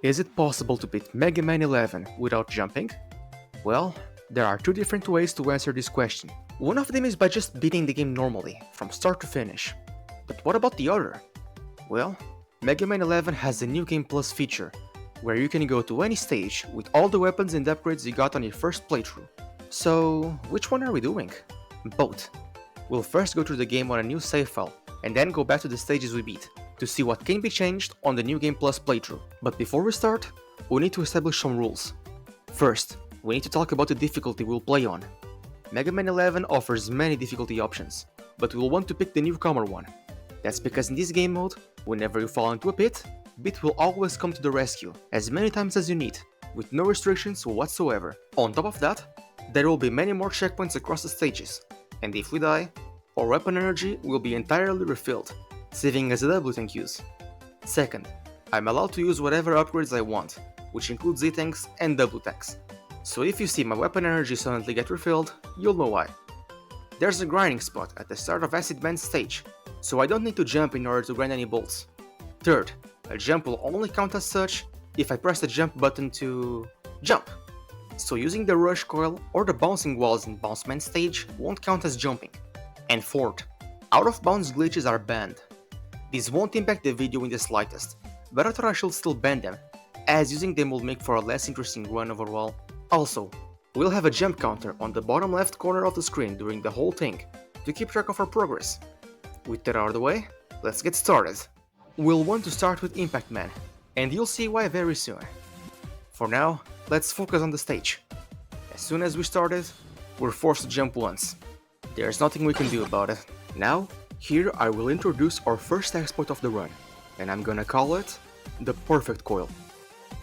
Is it possible to beat Mega Man 11 without jumping? Well, there are two different ways to answer this question. One of them is by just beating the game normally, from start to finish. But what about the other? Well, Mega Man 11 has the New Game Plus feature, where you can go to any stage with all the weapons and upgrades you got on your first playthrough. So, which one are we doing? Both. We'll first go through the game on a new save file, and then go back to the stages we beat, to see what can be changed on the New Game Plus playthrough. But before we start, we need to establish some rules. First, we need to talk about the difficulty we'll play on. Mega Man 11 offers many difficulty options, but we'll want to pick the newcomer one. That's because in this game mode, whenever you fall into a pit, Bit will always come to the rescue, as many times as you need, with no restrictions whatsoever. On top of that, there will be many more checkpoints across the stages, and if we die, our weapon energy will be entirely refilled, saving us a double tank use. Second, I'm allowed to use whatever upgrades I want, which includes Z-Tanks and double tanks. So if you see my weapon energy suddenly get refilled, you'll know why. There's a grinding spot at the start of Acid Man's stage, so I don't need to jump in order to grind any bolts. Third, a jump will only count as such if I press the jump button to jump. So using the rush coil or the bouncing walls in Bounce Man stage won't count as jumping. And fourth, out of bounds glitches are banned. These won't impact the video in the slightest, but I thought I should still ban them, as using them will make for a less interesting run overall. Also, we'll have a jump counter on the bottom left corner of the screen during the whole thing, to keep track of our progress. With that out of the way, let's get started. We'll want to start with Impact Man, and you'll see why very soon. For now, let's focus on the stage. As soon as we started, we're forced to jump once. There's nothing we can do about it. Now, here I will introduce our first exploit of the run, and I'm gonna call it the Perfect Coil.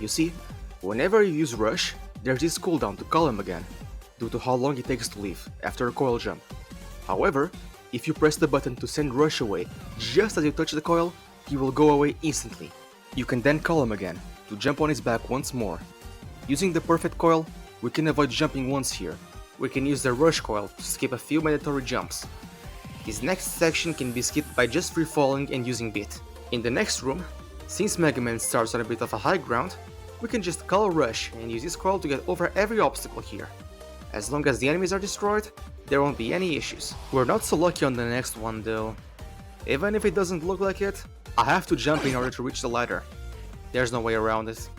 You see, whenever you use Rush, there's this cooldown to call him again, due to how long it takes to leave after a coil jump. However, if you press the button to send Rush away just as you touch the coil, he will go away instantly. You can then call him again, to jump on his back once more. Using the Perfect Coil, we can avoid jumping once here. We can use the Rush Coil to skip a few mandatory jumps. This next section can be skipped by just free falling and using Bit. In the next room, since Mega Man starts on a bit of a high ground, we can just call Rush and use this coil to get over every obstacle here. As long as the enemies are destroyed, there won't be any issues. We're not so lucky on the next one though. Even if it doesn't look like it, I have to jump in order to reach the ladder. There's no way around it.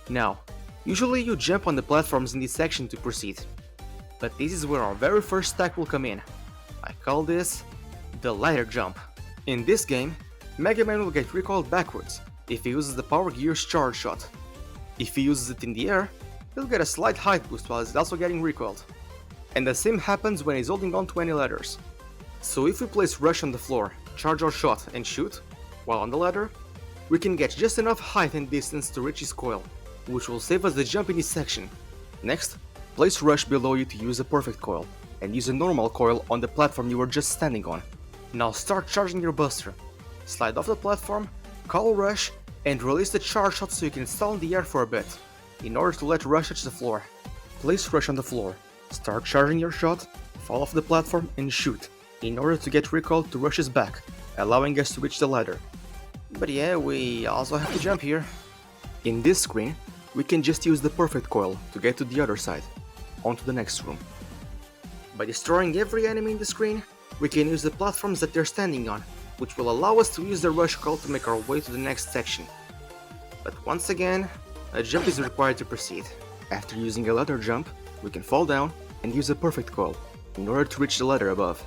Now, usually you jump on the platforms in this section to proceed. But this is where our very first stack will come in. I call this the ladder jump. In this game, Mega Man will get recoiled backwards if he uses the Power Gear's charge shot. If he uses it in the air, he'll get a slight height boost while he's also getting recoiled. And the same happens when he's holding on to any ladders. So if we place Rush on the floor, charge our shot and shoot, while on the ladder, we can get just enough height and distance to reach his coil, which will save us the jump in this section. Next, place Rush below you to use a Perfect Coil, and use a normal coil on the platform you were just standing on. Now start charging your buster. Slide off the platform, call Rush, and release the charge shot so you can stall in the air for a bit, in order to let Rush touch the floor. Place Rush on the floor, start charging your shot, fall off the platform and shoot, in order to get recoiled to Rush's back, allowing us to reach the ladder. But yeah, we also have to jump here. In this screen, we can just use the Perfect Coil to get to the other side, onto the next room. By destroying every enemy in the screen, we can use the platforms that they're standing on, which will allow us to use the Rush Coil to make our way to the next section. But once again, a jump is required to proceed. After using a ladder jump, we can fall down and use a Perfect Coil in order to reach the ladder above.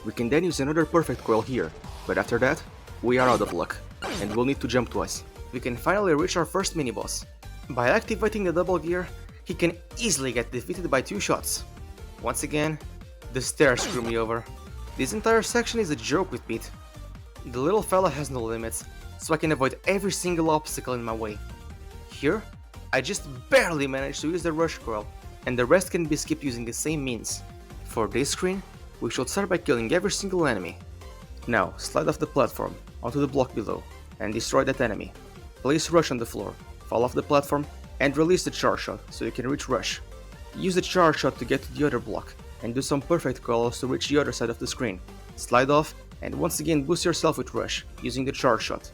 We can then use another Perfect Coil here, but after that, we are out of luck, and we'll need to jump twice. We can finally reach our first mini-boss. By activating the double gear, he can easily get defeated by 2 shots. Once again, the stairs screw me over. This entire section is a joke with Pete. The little fella has no limits, so I can avoid every single obstacle in my way. Here, I just barely managed to use the Rush Coil, and the rest can be skipped using the same means. For this screen, we should start by killing every single enemy. Now, slide off the platform, onto the block below, and destroy that enemy. Place Rush on the floor, fall off the platform, and release the charge shot so you can reach Rush. Use the charge shot to get to the other block, and do some Perfect Coils to reach the other side of the screen. Slide off, and once again boost yourself with Rush, using the charge shot.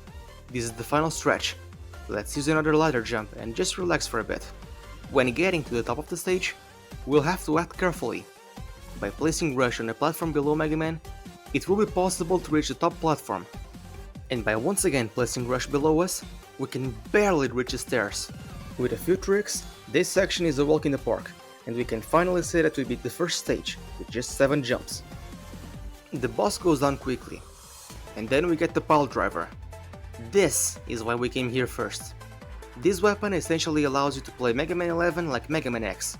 This is the final stretch. Let's use another ladder jump and just relax for a bit. When getting to the top of the stage, we'll have to act carefully. By placing Rush on the platform below Mega Man, it will be possible to reach the top platform. And by once again placing Rush below us, we can barely reach the stairs. With a few tricks, this section is a walk in the park, and we can finally say that we beat the first stage with just 7 jumps. The boss goes down quickly, and then we get the Pile Driver. This is why we came here first. This weapon essentially allows you to play Mega Man 11 like Mega Man X.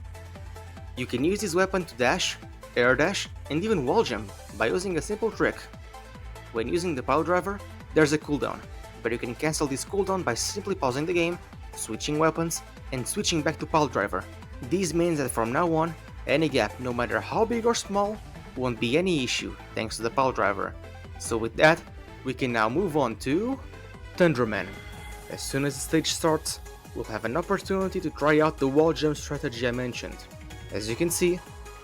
You can use this weapon to dash, air dash, and even wall jump by using a simple trick. When using the Pile Driver, there's a cooldown, but you can cancel this cooldown by simply pausing the game, switching weapons, and switching back to Pile Driver. This means that from now on, any gap, no matter how big or small, won't be any issue thanks to the Pile Driver. So with that, we can now move on to Thunderman. As soon as the stage starts, we'll have an opportunity to try out the wall jump strategy I mentioned. As you can see,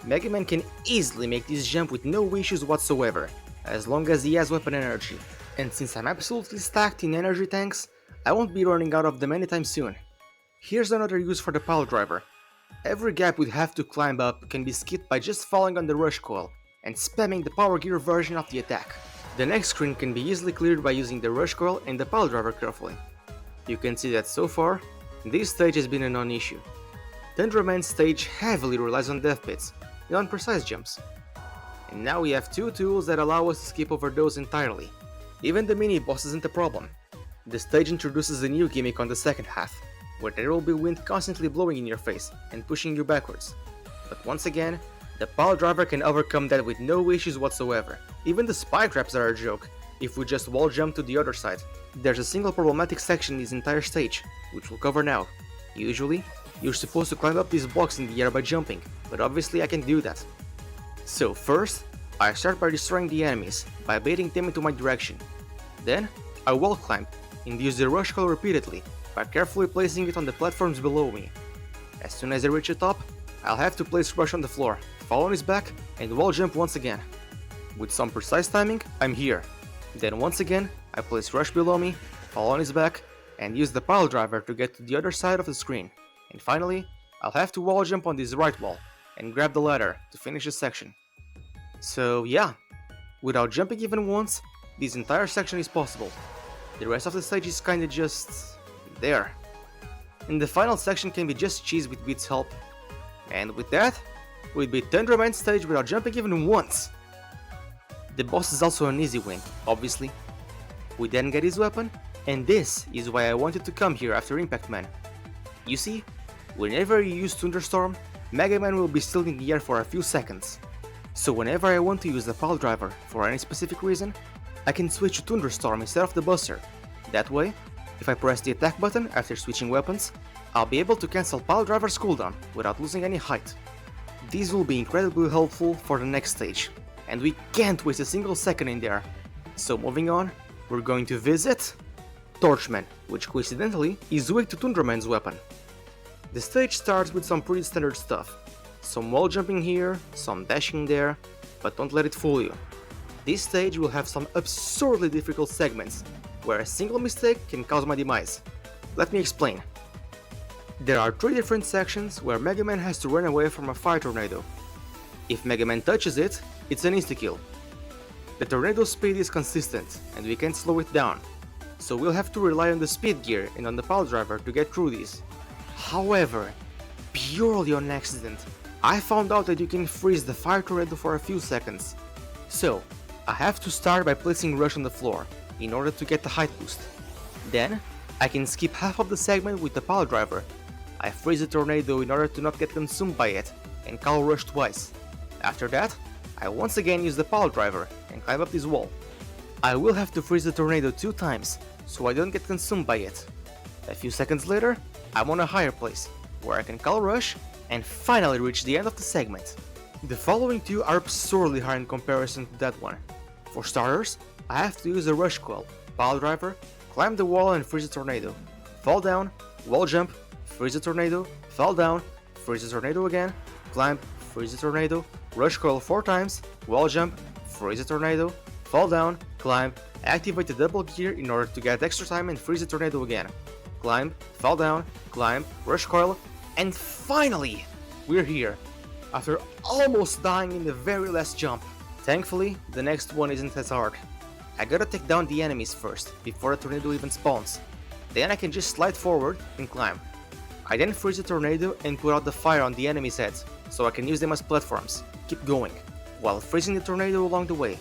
Mega Man can easily make this jump with no issues whatsoever, as long as he has weapon energy. And since I'm absolutely stacked in energy tanks, I won't be running out of them anytime soon. Here's another use for the Pile Driver. Every gap we'd have to climb up can be skipped by just falling on the Rush Coil and spamming the Power Gear version of the attack. The next screen can be easily cleared by using the Rush Coil and the Pile Driver carefully. You can see that so far, this stage has been a non-issue. Thunderman's stage heavily relies on death pits and on precise jumps. And now we have 2 tools that allow us to skip over those entirely. Even the mini-boss isn't a problem. The stage introduces a new gimmick on the second half, where there will be wind constantly blowing in your face and pushing you backwards. But once again, the Pile Driver can overcome that with no issues whatsoever. Even the spike traps are a joke if we just wall jump to the other side. There's a single problematic section in this entire stage, which we'll cover now. Usually, you're supposed to climb up these blocks in the air by jumping, but obviously I can't do that. So first, I start by destroying the enemies, by baiting them into my direction. Then, I wall climb, and use the Rush Coil repeatedly, by carefully placing it on the platforms below me. As soon as I reach the top, I'll have to place Rush on the floor, fall on his back, and wall jump once again. With some precise timing, I'm here. Then once again, I place Rush below me, fall on his back, and use the Pile Driver to get to the other side of the screen. And finally, I'll have to wall jump on this right wall, and grab the ladder to finish this section. So yeah, without jumping even once, this entire section is possible. The rest of the stage is kinda just there. And the final section can be just cheese with Beat's help. And with that, we beat Thunderman's stage without jumping even once. The boss is also an easy win, obviously. We then get his weapon, and this is why I wanted to come here after Impact Man. You see, whenever you use Thunderstorm, Mega Man will be still in the air for a few seconds. So whenever I want to use the Pile Driver for any specific reason, I can switch to Thunderstorm instead of the Buster. That way, if I press the attack button after switching weapons, I'll be able to cancel Pile Driver's cooldown without losing any height. This will be incredibly helpful for the next stage, and we can't waste a single second in there. So moving on, we're going to visit Torchman, which coincidentally is weak to Thunderman's weapon. The stage starts with some pretty standard stuff. Some wall jumping here, some dashing there, but don't let it fool you. This stage will have some absurdly difficult segments, where a single mistake can cause my demise. Let me explain. There are 3 different sections where Mega Man has to run away from a fire tornado. If Mega Man touches it, it's an insta-kill. The tornado's speed is consistent, and we can't slow it down, so we'll have to rely on the speed gear and on the Pile Driver to get through these. However, purely on accident, I found out that you can freeze the fire tornado for a few seconds. So, I have to start by placing Rush on the floor, in order to get the height boost. Then, I can skip half of the segment with the Pile Driver. I freeze the tornado in order to not get consumed by it, and call Rush twice. After that, I once again use the Pile Driver and climb up this wall. I will have to freeze the tornado 2 times, so I don't get consumed by it. A few seconds later, I'm on a higher place, where I can call Rush and finally reach the end of the segment. The following 2 are absurdly hard in comparison to that one. For starters, I have to use a Rush Coil, Pile Driver, climb the wall and freeze the tornado, fall down, wall jump, freeze the tornado, fall down, freeze the tornado again, climb, freeze the tornado, Rush Coil 4 times, wall jump, freeze the tornado, fall down, climb, activate the double gear in order to get extra time and freeze the tornado again. climb, fall down, climb, rush coil, and finally, we're here, after almost dying in the very last jump. Thankfully, the next one isn't as hard. I gotta take down the enemies first, before the tornado even spawns. Then I can just slide forward and climb. I then freeze the tornado and put out the fire on the enemies' heads, so I can use them as platforms. Keep going, while freezing the tornado along the way.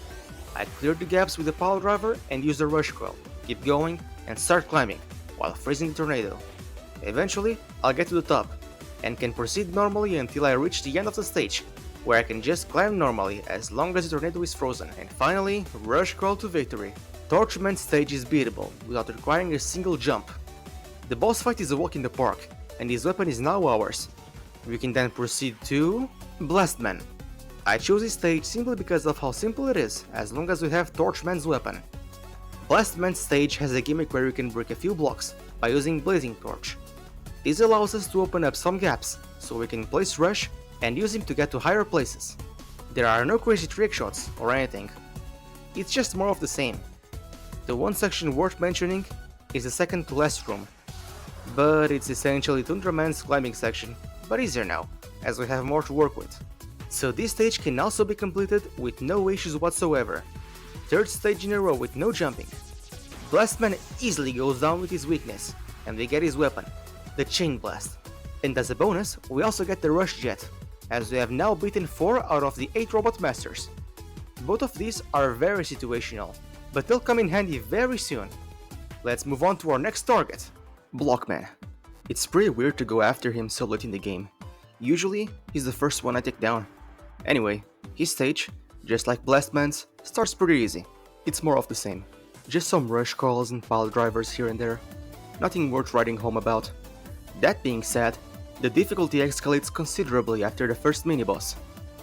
I clear the gaps with the pile driver and use the rush coil. Keep going and start climbing, while freezing the tornado. Eventually, I'll get to the top, and can proceed normally until I reach the end of the stage, where I can just climb normally as long as the tornado is frozen, and finally, rush coil to victory. Torchman's stage is beatable, without requiring a single jump. The boss fight is a walk in the park, and his weapon is now ours. We can then proceed to Blastman. I chose this stage simply because of how simple it is, as long as we have Torchman's weapon. Blastman's stage has a gimmick where you can break a few blocks by using Blazing Torch. This allows us to open up some gaps, so we can place Rush and use him to get to higher places. There are no crazy trick shots or anything. It's just more of the same. The one section worth mentioning is the second to last room, but it's essentially Tundraman's climbing section, but easier now, as we have more to work with. So this stage can also be completed with no issues whatsoever. Third stage in a row with no jumping. Blastman easily goes down with his weakness, and we get his weapon, the Chain Blast. And as a bonus, we also get the Rush Jet, as we have now beaten 4 out of the 8 Robot Masters. Both of these are very situational, but they'll come in handy very soon. Let's move on to our next target, Blockman. It's pretty weird to go after him so late in the game. Usually, he's the first one I take down. Anyway, his stage, just like Blastman's, starts pretty easy. It's more of the same. Just some rush calls and pile drivers here and there. Nothing worth writing home about. That being said, the difficulty escalates considerably after the first mini-boss.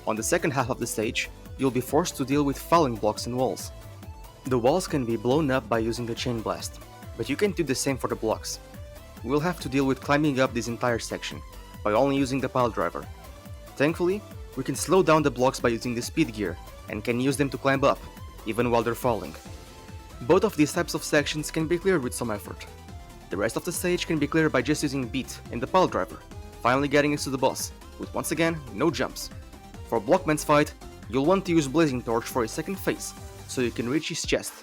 On the second half of the stage, you'll be forced to deal with falling blocks and walls. The walls can be blown up by using the Chain Blast, but you can do the same for the blocks. We'll have to deal with climbing up this entire section, by only using the pile driver. Thankfully, we can slow down the blocks by using the speed gear, and can use them to climb up, even while they're falling. Both of these types of sections can be cleared with some effort. The rest of the stage can be cleared by just using Beat and the pile driver, finally getting us to the boss, with once again, no jumps. For Blockman's fight, you'll want to use Blazing Torch for his second phase, so you can reach his chest.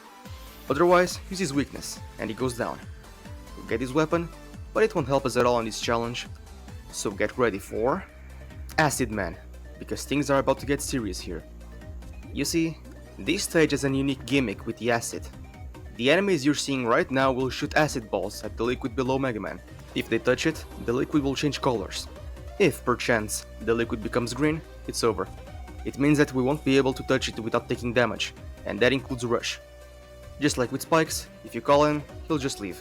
Otherwise, use his weakness, and he goes down. We'll get his weapon, but it won't help us at all on this challenge. So get ready for Acid Man, because things are about to get serious here. You see, this stage has a unique gimmick with the acid. The enemies you're seeing right now will shoot acid balls at the liquid below Mega Man. If they touch it, the liquid will change colors. If, perchance, the liquid becomes green, it's over. It means that we won't be able to touch it without taking damage, and that includes Rush. Just like with Spikes, if you call him, he'll just leave.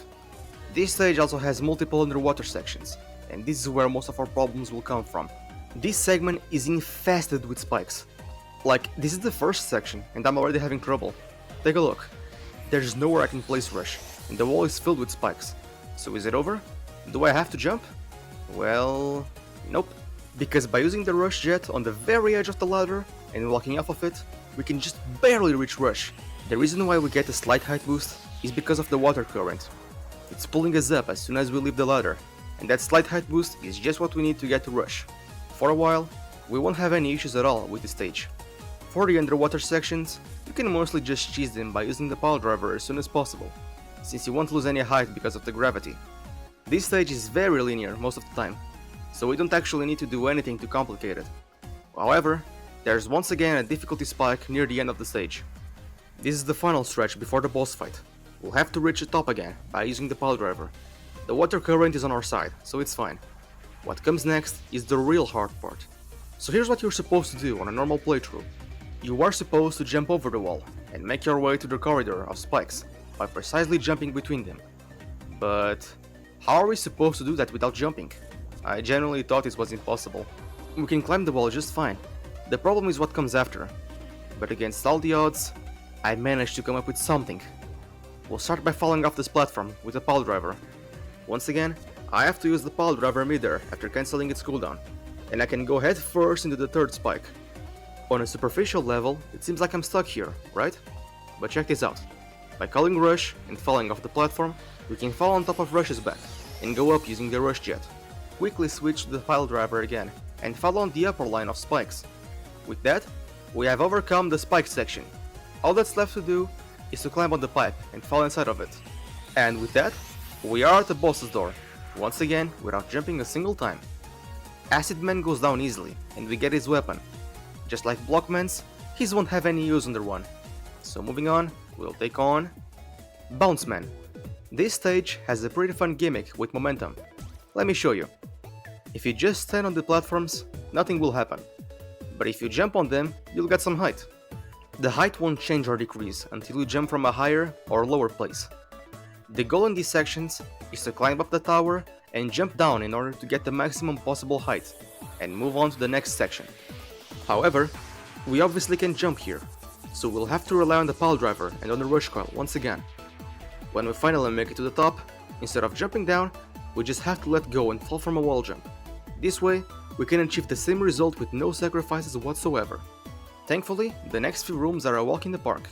This stage also has multiple underwater sections, and this is where most of our problems will come from. This segment is infested with spikes. Like, this is the first section, and I'm already having trouble. Take a look. There's nowhere I can place Rush, and the wall is filled with spikes. So is it over? Do I have to jump? Well, nope. Because by using the Rush Jet on the very edge of the ladder, and walking off of it, we can just barely reach Rush. The reason why we get a slight height boost is because of the water current. It's pulling us up as soon as we leave the ladder, and that slight height boost is just what we need to get to Rush. For a while, we won't have any issues at all with the stage. For the underwater sections, you can mostly just cheese them by using the pile driver as soon as possible, since you won't lose any height because of the gravity. This stage is very linear most of the time, so we don't actually need to do anything too complicated. However, there's once again a difficulty spike near the end of the stage. This is the final stretch before the boss fight. We'll have to reach the top again by using the pile driver. The water current is on our side, so it's fine. What comes next is the real hard part. So here's what you're supposed to do on a normal playthrough. You are supposed to jump over the wall and make your way to the corridor of spikes by precisely jumping between them. But how are we supposed to do that without jumping? I genuinely thought it was impossible. We can climb the wall just fine. The problem is what comes after. But against all the odds, I managed to come up with something. We'll start by falling off this platform with a pile driver. Once again, I have to use the pile driver midair after cancelling its cooldown, and I can go head first into the third spike. On a superficial level, it seems like I'm stuck here, right? But check this out. By calling Rush and falling off the platform, we can fall on top of Rush's back, and go up using the rush jet. Quickly switch to the pile driver again and fall on the upper line of spikes. With that, we have overcome the spike section. All that's left to do is to climb on the pipe and fall inside of it. And with that, we are at the boss's door, once again without jumping a single time. Acid Man goes down easily and we get his weapon. Just like Blockman's, his won't have any use on the run. So moving on, we'll take on Bounce Man. This stage has a pretty fun gimmick with momentum. Let me show you. If you just stand on the platforms, nothing will happen. But if you jump on them, you'll get some height. The height won't change or decrease until you jump from a higher or lower place. The goal in these sections is to climb up the tower and jump down in order to get the maximum possible height, and move on to the next section. However, we obviously can jump here, so we'll have to rely on the pile driver and on the rush coil once again. When we finally make it to the top, instead of jumping down, we just have to let go and fall from a wall jump. This way, we can achieve the same result with no sacrifices whatsoever. Thankfully, the next few rooms are a walk in the park,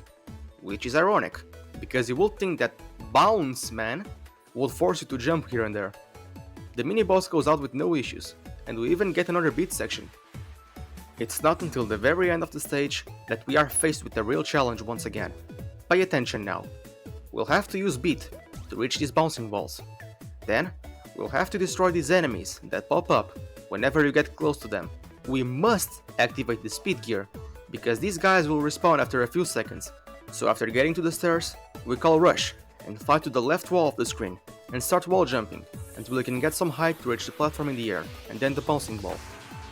which is ironic, because you would think that Bounce Man would force you to jump here and there. The mini-boss goes out with no issues, and we even get another beat section. It's not until the very end of the stage that we are faced with the real challenge once again. Pay attention now. We'll have to use beat to reach these bouncing balls. Then, we'll have to destroy these enemies that pop up whenever you get close to them. We must activate the speed gear, because these guys will respawn after a few seconds. So after getting to the stairs, we call rush and fly to the left wall of the screen and start wall jumping until we can get some height to reach the platform in the air and then the bouncing ball.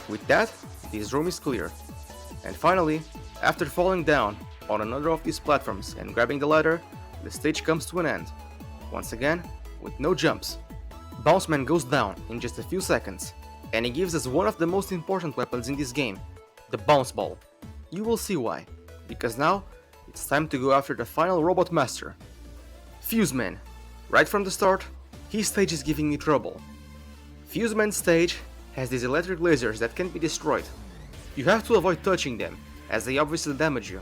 With that, this room is clear. And finally, after falling down on another of these platforms and grabbing the ladder, the stage comes to an end. Once again, with no jumps. Bounce Man goes down in just a few seconds, and he gives us one of the most important weapons in this game, the bounce ball. You will see why, because now it's time to go after the final robot master, Fuse Man. Right from the start, his stage is giving me trouble. Fuse Man's stage has these electric lasers that can be destroyed. You have to avoid touching them, as they obviously damage you.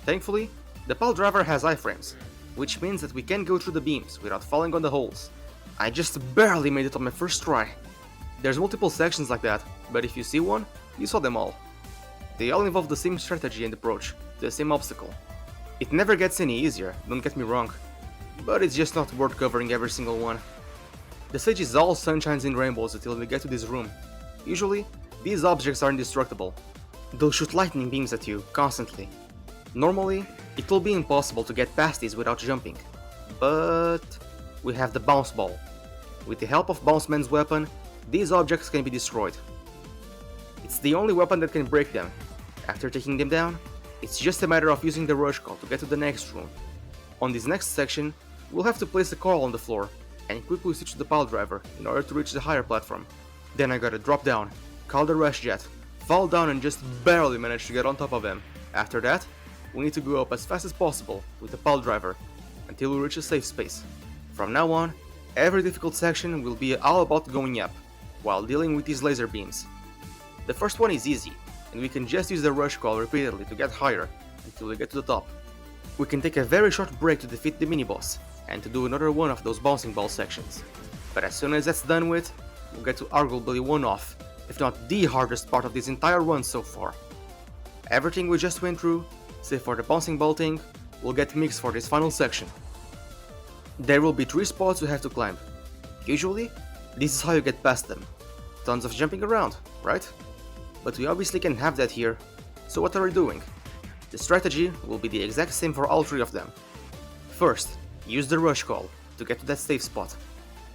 Thankfully, the pile driver has iframes, which means that we can go through the beams without falling on the holes. I just barely made it on my first try. There's multiple sections like that, but if you see one, you saw them all. They all involve the same strategy and approach, the same obstacle. It never gets any easier, don't get me wrong, but it's just not worth covering every single one. The stage is all sunshines and rainbows until we get to this room. Usually, these objects are indestructible. They'll shoot lightning beams at you, constantly. Normally, it will be impossible to get past these without jumping. But we have the bounce ball. With the help of Bounce Man's weapon, these objects can be destroyed. It's the only weapon that can break them. After taking them down, it's just a matter of using the rush call to get to the next room. On this next section, we'll have to place a coil on the floor and quickly switch to the pile driver in order to reach the higher platform. Then I gotta drop down, call the rush jet, fall down and just barely manage to get on top of him. After that, we need to go up as fast as possible with the pile driver until we reach a safe space. From now on, every difficult section will be all about going up, while dealing with these laser beams. The first one is easy, and we can just use the rush call repeatedly to get higher until we get to the top. We can take a very short break to defeat the mini-boss, and to do another one of those bouncing ball sections. But as soon as that's done with, we'll get to arguably one of, if not the hardest part of this entire run so far. Everything we just went through, save for the bouncing ball thing, will get mixed for this final section. There will be 3 spots you have to climb. Usually, this is how you get past them. Tons of jumping around, right? But we obviously can have that here, so what are we doing? The strategy will be the exact same for all 3 of them. First, use the rush call to get to that safe spot.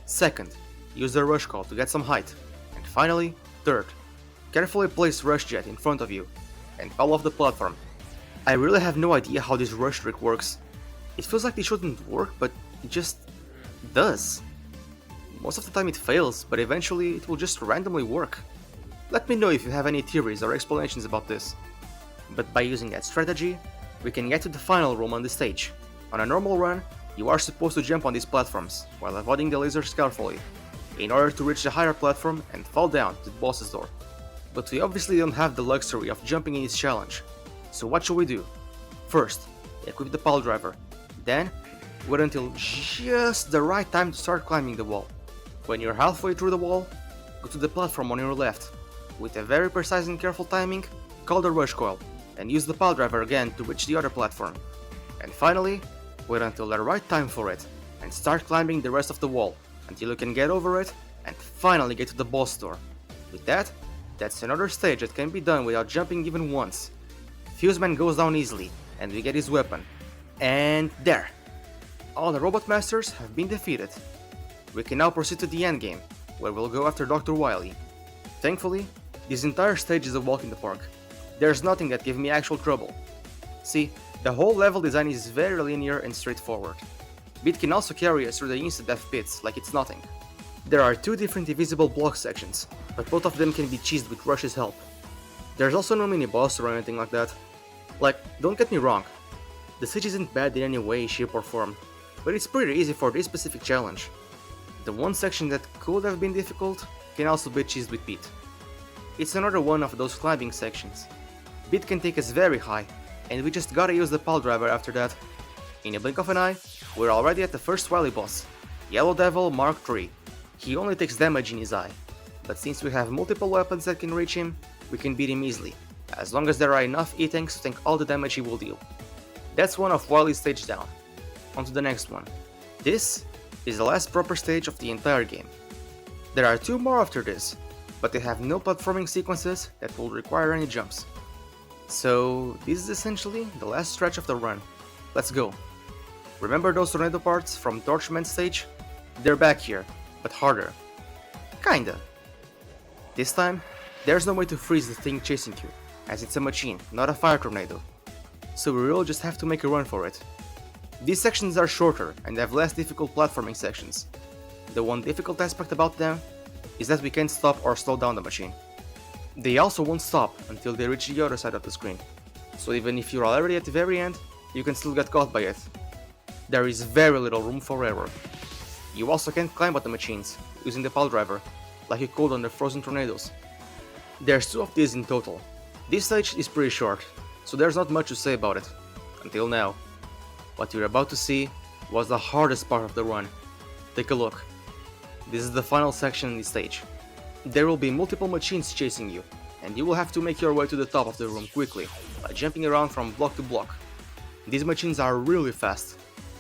Second, use the rush call to get some height. And finally, third, carefully place rush jet in front of you and fall off the platform. I really have no idea how this rush trick works. It feels like it shouldn't work, but it just does. Most of the time it fails, but eventually it will just randomly work. Let me know if you have any theories or explanations about this. But by using that strategy, we can get to the final room on the stage. On a normal run, you are supposed to jump on these platforms, while avoiding the lasers carefully, in order to reach the higher platform and fall down to the boss's door. But we obviously don't have the luxury of jumping in this challenge. So what should we do? First, equip the pile driver. Then, wait until just the right time to start climbing the wall. When you're halfway through the wall, go to the platform on your left. With a very precise and careful timing, call the rush coil, and use the pile driver again to reach the other platform. And finally, wait until the right time for it, and start climbing the rest of the wall, until you can get over it, and finally get to the boss door. With that, that's another stage that can be done without jumping even once. Fuseman goes down easily, and we get his weapon. And there! All the Robot Masters have been defeated. We can now proceed to the endgame, where we'll go after Dr. Wily. Thankfully, this entire stage is a walk in the park. There's nothing that gave me actual trouble. See, the whole level design is very linear and straightforward. Beat can also carry us through the insta-death pits like it's nothing. There are two different invisible block sections, but both of them can be cheesed with Rush's help. There's also no mini-boss or anything like that. Like, don't get me wrong, the stage isn't bad in any way, shape or form, but it's pretty easy for this specific challenge. The one section that could have been difficult can also be cheesed with Beat. It's another one of those climbing sections. Beat can take us very high, and we just gotta use the pile driver after that. In a blink of an eye, we're already at the first Wily boss, Yellow Devil Mark III. He only takes damage in his eye, but since we have multiple weapons that can reach him, we can beat him easily, as long as there are enough E-tanks to tank all the damage he will deal. That's one of Wily's stage down. On to the next one. This is the last proper stage of the entire game. There are two more after this, but they have no platforming sequences that will require any jumps. So this is essentially the last stretch of the run. Let's go. Remember those tornado parts from Torchman's stage? They're back here, but harder. Kinda. This time, there's no way to freeze the thing chasing you, as it's a machine, not a fire tornado. So we will just have to make a run for it. These sections are shorter and have less difficult platforming sections. The one difficult aspect about them is that we can't stop or slow down the machine. They also won't stop until they reach the other side of the screen, so even if you're already at the very end, you can still get caught by it. There is very little room for error. You also can't climb at the machines, using the pile driver, like you could on the Frozen Tornadoes. There's two of these in total. This stage is pretty short, so there's not much to say about it. Until now. What you're about to see was the hardest part of the run. Take a look. This is the final section in this stage. There will be multiple machines chasing you, and you will have to make your way to the top of the room quickly, by jumping around from block to block. These machines are really fast.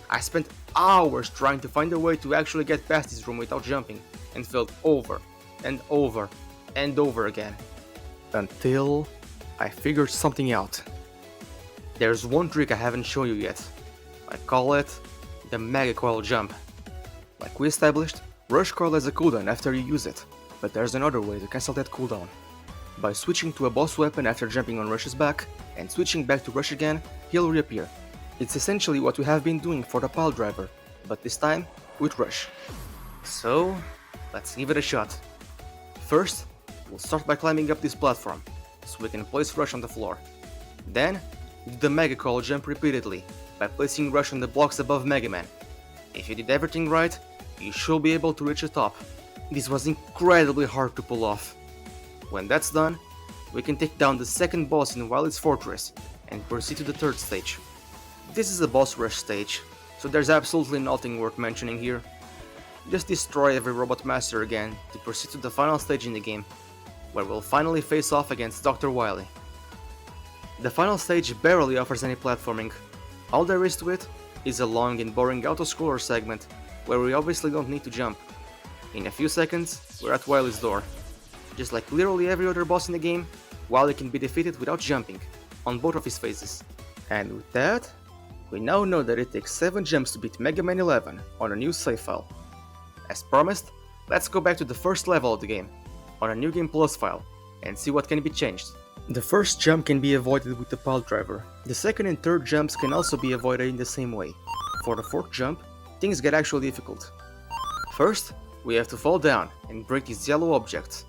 I spent hours trying to find a way to actually get past this room without jumping, and failed over, and over, and over again. Until I figured something out. There's one trick I haven't shown you yet. I call it the Mega Coil Jump. Like we established, Rush Coil has a cooldown after you use it, but there's another way to cancel that cooldown. By switching to a boss weapon after jumping on Rush's back, and switching back to Rush again, he'll reappear. It's essentially what we have been doing for the pile driver, but this time with Rush. So, let's give it a shot. First, we'll start by climbing up this platform, so we can place Rush on the floor. Then, do the Mega Coil Jump repeatedly, by placing Rush on the blocks above Mega Man. If you did everything right, you should be able to reach the top. This was incredibly hard to pull off. When that's done, we can take down the second boss in Wily's Fortress, and proceed to the third stage. This is a boss rush stage, so there's absolutely nothing worth mentioning here. Just destroy every Robot Master again to proceed to the final stage in the game, where we'll finally face off against Dr. Wily. The final stage barely offers any platforming. All there is to it is a long and boring auto-scroller segment, where we obviously don't need to jump. In a few seconds, we're at Wily's door. Just like literally every other boss in the game, Wily can be defeated without jumping, on both of his phases. And with that, we now know that it takes 7 jumps to beat Mega Man 11 on a new save file. As promised, let's go back to the first level of the game, on a New Game Plus file, and see what can be changed. The first jump can be avoided with the pile driver. The second and third jumps can also be avoided in the same way. For the fourth jump, things get actually difficult. First, we have to fall down and break these yellow objects.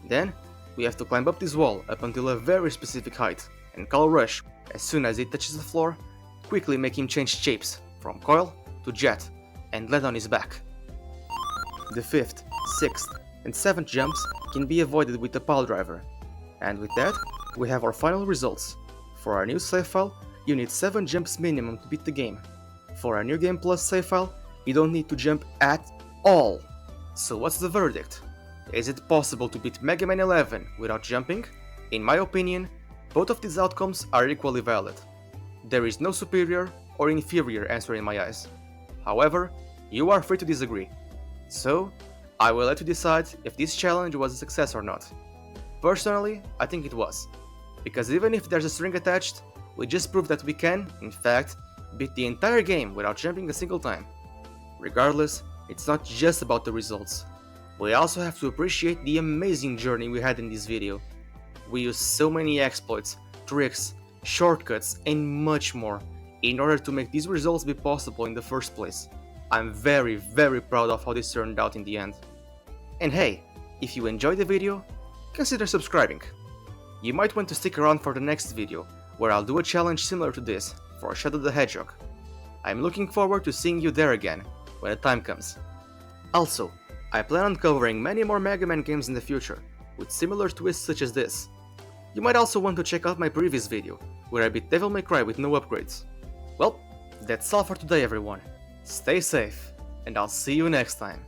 Then, we have to climb up this wall up until a very specific height, and call Rush. As soon as it touches the floor, quickly make him change shapes, from coil to jet, and land on his back. The fifth, sixth, and seventh jumps can be avoided with the pile driver. And with that, we have our final results. For our new save file, you need 7 jumps minimum to beat the game. For our New Game Plus save file, you don't need to jump at all. So what's the verdict? Is it possible to beat Mega Man 11 without jumping? In my opinion, both of these outcomes are equally valid. There is no superior or inferior answer in my eyes. However, you are free to disagree. So, I will let you decide if this challenge was a success or not. Personally, I think it was, because even if there's a string attached, we just proved that we can, in fact, beat the entire game without jumping a single time. Regardless, it's not just about the results. We also have to appreciate the amazing journey we had in this video. We used so many exploits, tricks, shortcuts, and much more in order to make these results be possible in the first place. I'm very proud of how this turned out in the end. And hey, if you enjoyed the video, consider subscribing. You might want to stick around for the next video, where I'll do a challenge similar to this for Shadow the Hedgehog. I'm looking forward to seeing you there again, when the time comes. Also, I plan on covering many more Mega Man games in the future, with similar twists such as this. You might also want to check out my previous video, where I beat Devil May Cry with no upgrades. Well, that's all for today everyone. Stay safe, and I'll see you next time.